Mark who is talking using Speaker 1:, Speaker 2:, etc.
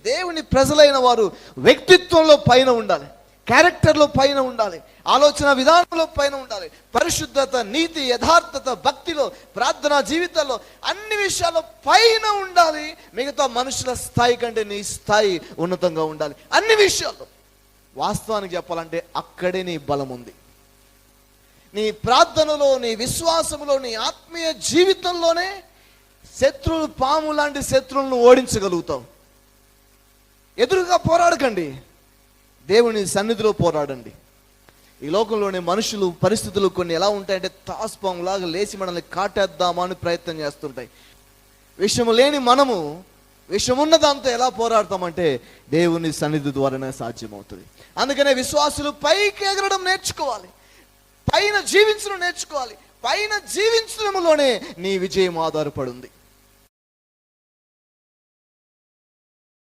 Speaker 1: దేవుని ప్రజలైన వారు వ్యక్తిత్వంలో పైన ఉండాలి, క్యారెక్టర్లో పైన ఉండాలి, ఆలోచన విధానంలో పైన ఉండాలి, పరిశుద్ధత, నీతి, యథార్థత, భక్తిలో, ప్రార్థనా జీవితంలో, అన్ని విషయాల్లో పైన ఉండాలి. మిగతా మనుషుల స్థాయి కంటే నీ స్థాయి ఉన్నతంగా ఉండాలి. అన్ని విషయాల్లో వాస్తవానికి చెప్పాలంటే అక్కడే నీ బలం ఉంది. నీ ప్రార్థనలో, నీ విశ్వాసంలో, నీ ఆత్మీయ జీవితంలోనే శత్రువులు, పాము లాంటి శత్రువులను ఓడించగలుగుతావు. ఎదురుగా పోరాడకండి, దేవుని సన్నిధిలో పోరాడండి. ఈ లోకంలోని మనుషులు, పరిస్థితులు కొన్ని ఎలా ఉంటాయంటే తాస్పాము లాగా లేచి మనల్ని కాటేద్దామా అని ప్రయత్నం చేస్తుంటాయి. విషయం లేని మనము విషమున్న దాంతో ఎలా పోరాడతామంటే దేవుని సన్నిధి ద్వారానే సాధ్యమవుతుంది. అందుకనే విశ్వాసులు పైకి ఎగరడం నేర్చుకోవాలి, పైన జీవించడం నేర్చుకోవాలి. పైన జీవించడంలోనే నీ విజయం ఆధారపడి ఉంది.